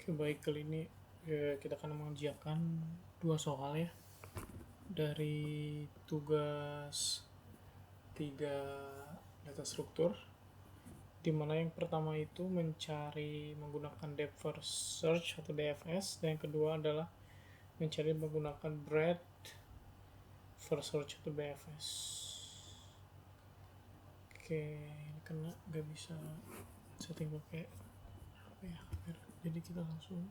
Oke, baik, kali ini kita akan mengerjakan dua soal ya dari tugas tiga data struktur, di mana yang pertama itu mencari menggunakan depth first search atau DFS, dan yang kedua adalah mencari menggunakan breadth first search atau BFS. Oke, ini kena nggak bisa setting pakai apa ya kamera, jadi kita langsung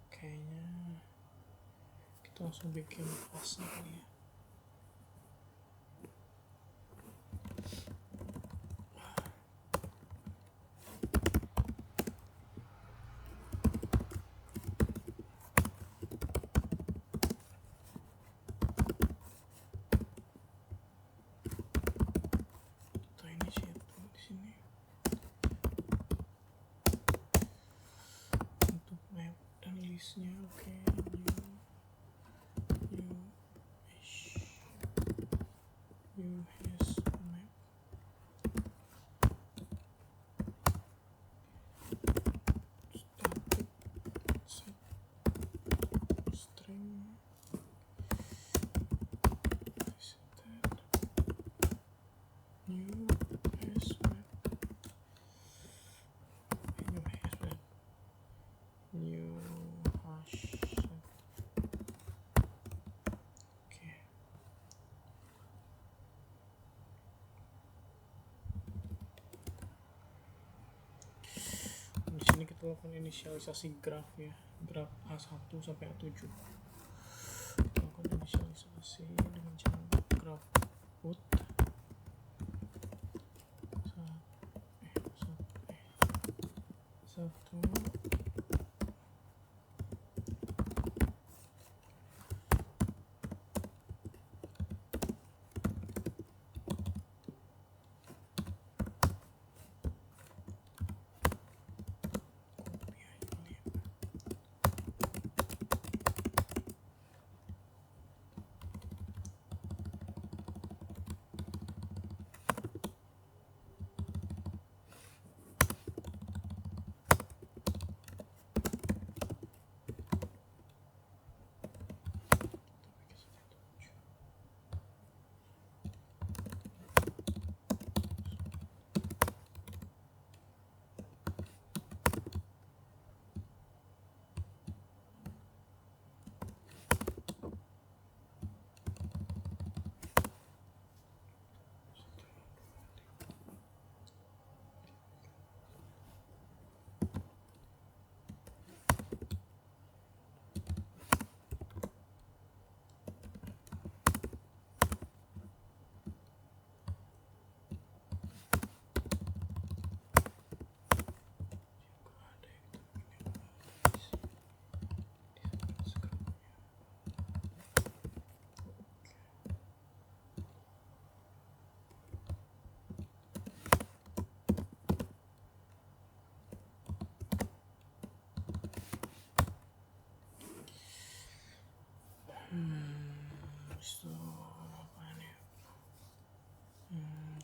kayaknya kita langsung bikin kelasnya kali ya. Kita initiate dulu di sini untuk map dan listnya. Oke, new has map. Static set string visited new has map. New hash set. Oke. Di sini kita lakukan inisialisasi graf ya, graf A1 sampai A7. Kita lakukan inisialisasi dengan cara graf put satu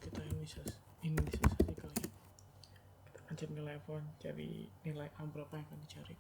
kita inisialisasi kali ya. Kita pencet nilai phone, cari nilai A berapa yang akan dicari.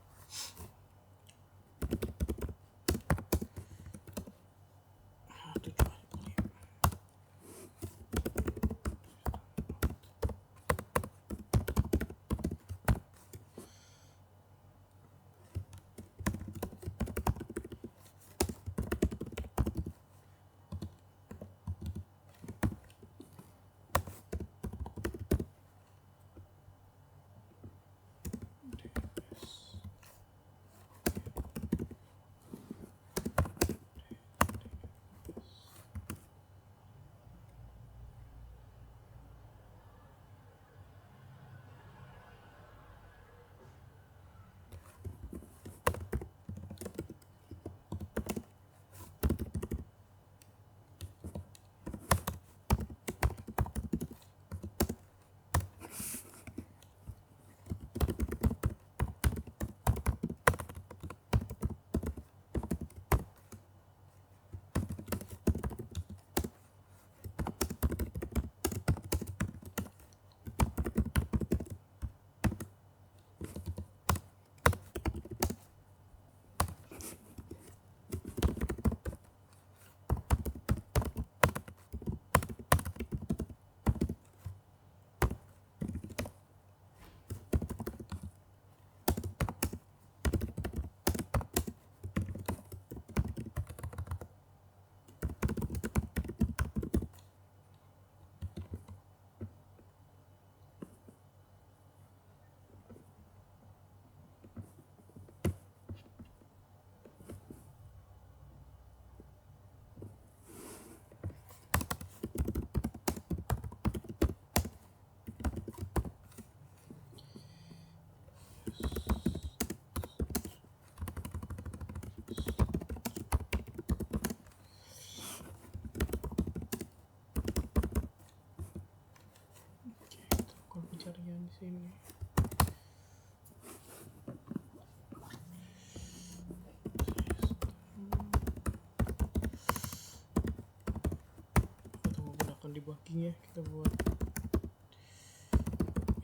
debugging ya, kita buat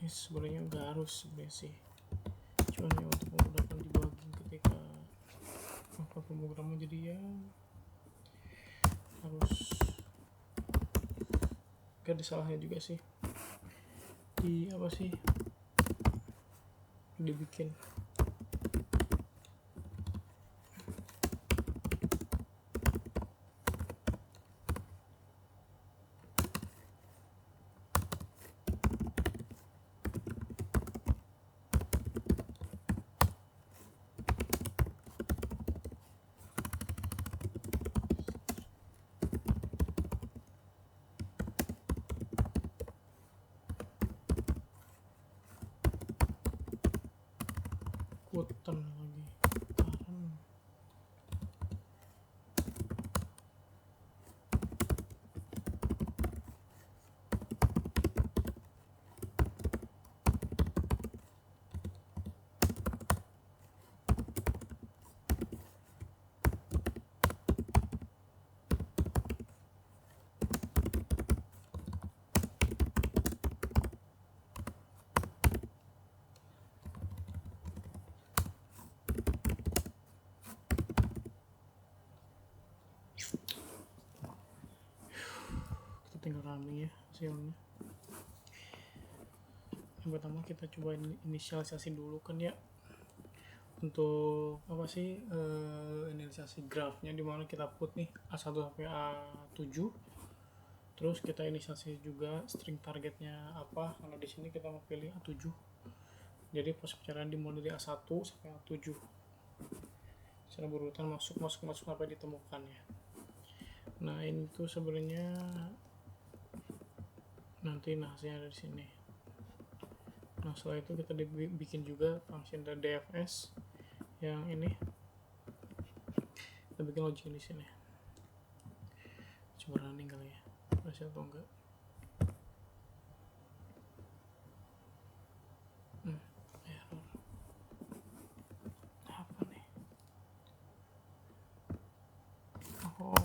sebenarnya nggak harus sebenarnya sih, cuman ya untuk memudahkan debugging ketika melakukan pemrograman, jadi ya harus gak ada salahnya juga sih dibikin. Kutan lagi taran. Tinggal running ya hasilnya. Yang pertama kita coba inisialisasi dulu kan ya, untuk inisialisasi grafnya, dimana kita put nih A1 sampai A7, terus kita inisialisasi juga string targetnya apa, karena di sini kita mau pilih A7, jadi proses pencarian dimulai dari A1 sampai A7 secara berurutan masuk sampai ditemukan ya. Nah ini tuh sebenarnya nanti hasilnya ada di sini. Nah setelah itu kita bikin juga function dari DFS yang ini, kita bikin logic di sini. Coba running kali ya, berhasil atau enggak. Error apa nih? Oh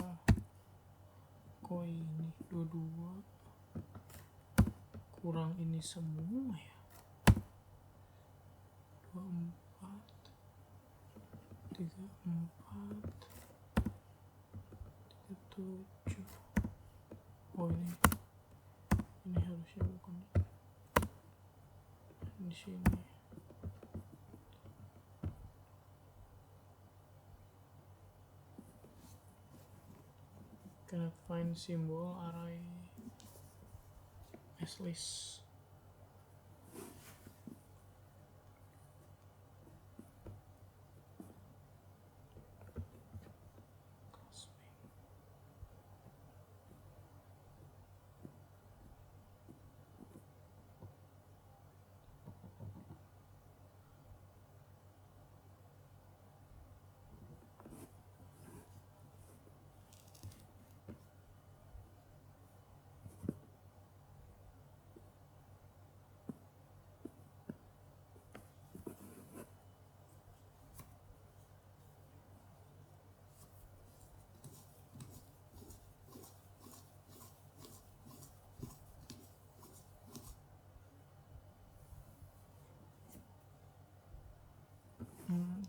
kok ini dua kurang ini semua ya, 24 34 37. Oh ini harusnya bukan di sini. Cannot find symbol array as list.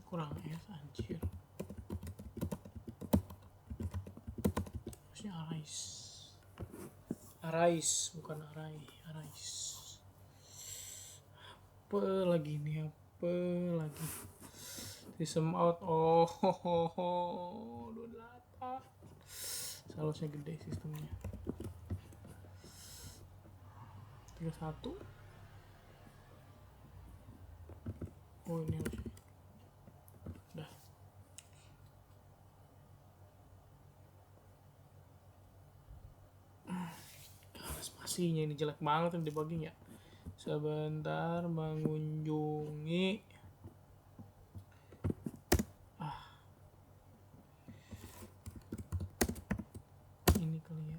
Kurang S anjir, harusnya arais bukan arai. Apa lagi nih, system out. 28 seharusnya gede sistemnya. 31. Oh ini harusnya udah. Spasinya ini jelek banget di debugging ya. Sebentar mengunjungi ini kali ya.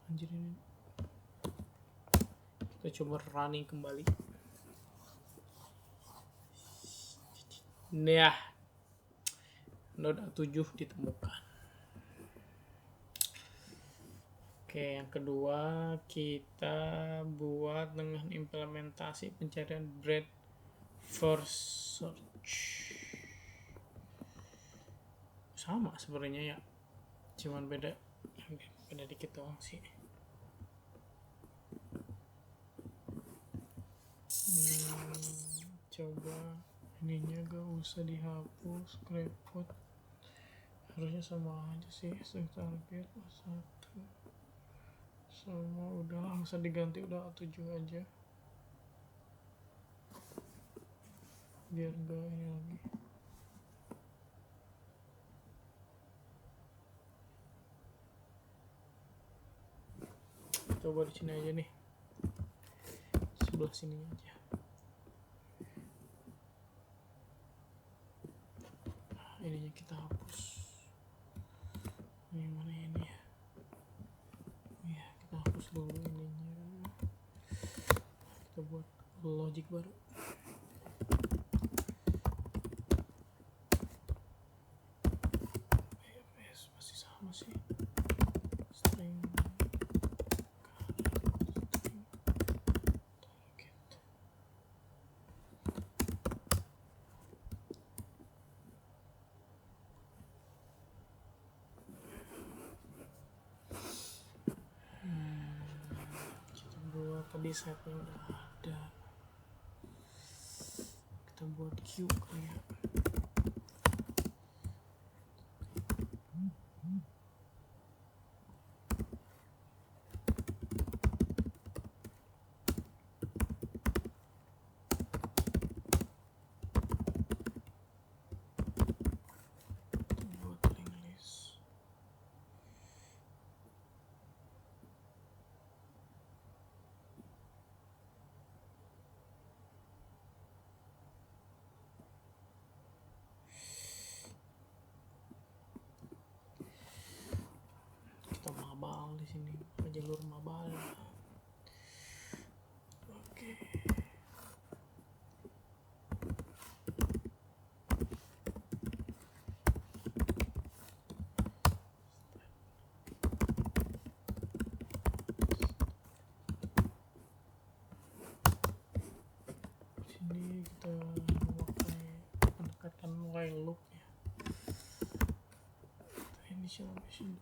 Anjir ini. Kita coba running kembali. Nah, noda 7 ditemukan. Oke, yang kedua kita buat dengan implementasi pencarian breadth first search. Sama sebenarnya ya, cuman beda dikit doang sih. Coba ininya gak usah dihapus, scrapboard harusnya sama aja sih. Target 1 sama udah, nggak usah diganti, udah 7 aja biar gak ini lagi. Coba di sini aja nih, sebelah sini aja. Ininya kita hapus. Ini mana ini ya? Ya, kita hapus dulu ininya. Kita buat logic baru. Masih sama sih. String tadi setnya udah ada, kita buat Q kali ya. Buat link list. Kita mabal di sini, jalur mabal. Oke. Sini kita pendekatan while loop ya. Initial machine.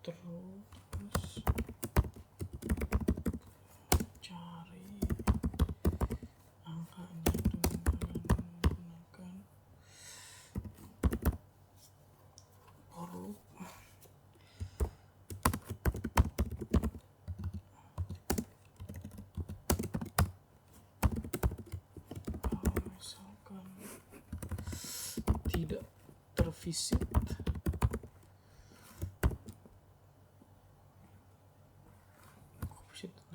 Terus cari angkanya dengan menggunakan for loop. Kalau misalkan tidak tervisit,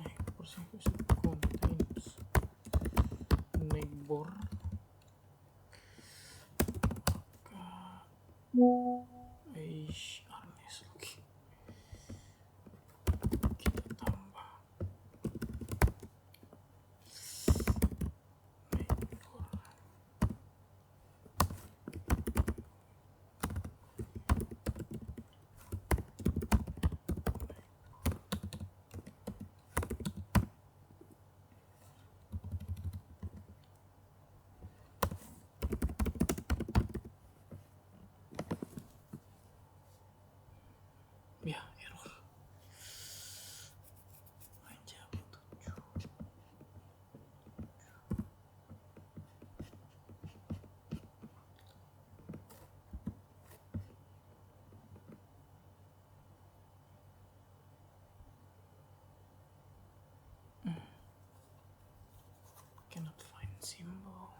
naik persekusi contains neighbor, maka Arnes lagi kita tambah neighbor. simbol.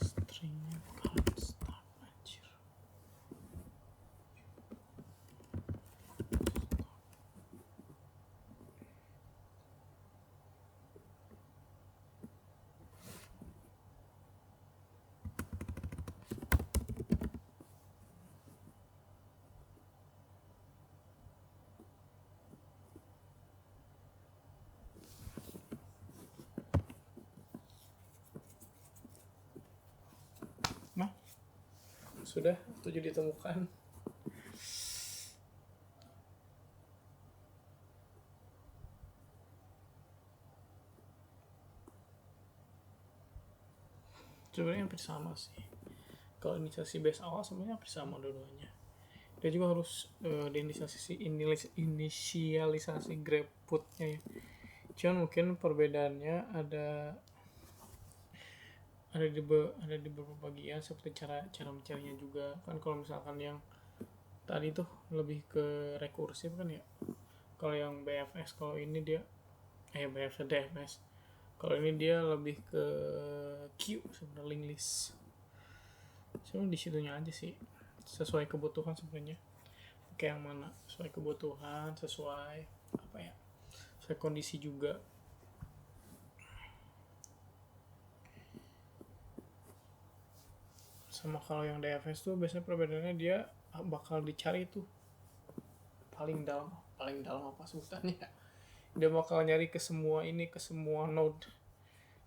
Stringnya bakalan start anjir. Nah, sudah 7 ditemukan. Sebenarnya hampir sama sih. Kalau inisialisasi base awal sebenarnya hampir sama dua-duanya. Dia juga harus inisialisasi greputnya ya. Cuman mungkin perbedaannya ada di beberapa bagian seperti cara mencarinya juga kan. Kalau misalkan yang tadi tuh lebih ke rekursif kan ya. Kalau yang BFS, kalau ini dia BFS DFS. Kalau ini dia lebih ke Q sebenarnya, link list. Sebenarnya di situnya aja sih, sesuai kebutuhan sebenarnya. Kayak yang mana sesuai kebutuhan, sesuai apa ya, sesuai kondisi juga. Sama kalau yang DFS tuh biasanya perbedaannya dia bakal dicari tuh paling dalam apa sebutannya, dia bakal nyari ke semua node.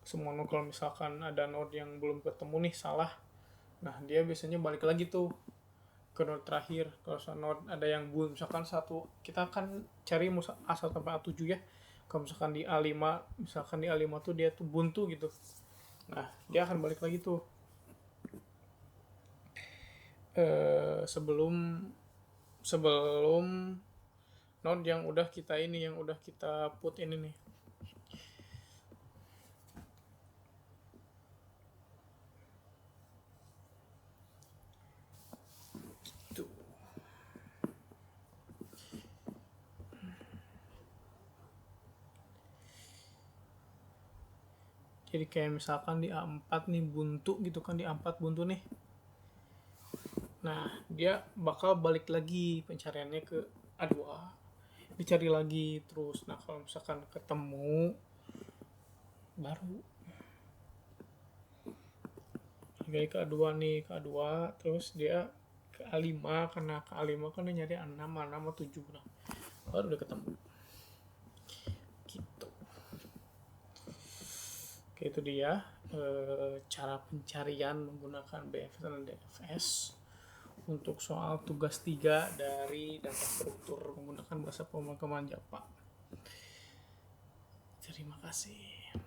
Kalau misalkan ada node yang belum ketemu nih salah, nah dia biasanya balik lagi tuh ke node terakhir. Kalau node ada yang bool, misalkan satu, kita akan cari A1 sampai A7 ya. Kalau misalkan di A5 tuh dia tuh buntu gitu, nah dia akan balik lagi tuh sebelum node yang udah kita put ini nih. Tuh. Jadi kayak misalkan di A4 nih buntu gitu kan, di A4 buntu nih. Nah, dia bakal balik lagi pencariannya ke A2. Dicari lagi terus. Nah, kalau misalkan ketemu baru kayak ke A2 nih, terus dia ke A5, karena ke A5 kan dia nyari A6, A7. Nah, baru udah ketemu. Gitu. Oke, itu dia cara pencarian menggunakan BFS dan DFS untuk soal tugas 3 dari data struktur menggunakan bahasa pemrograman Java. Terima kasih.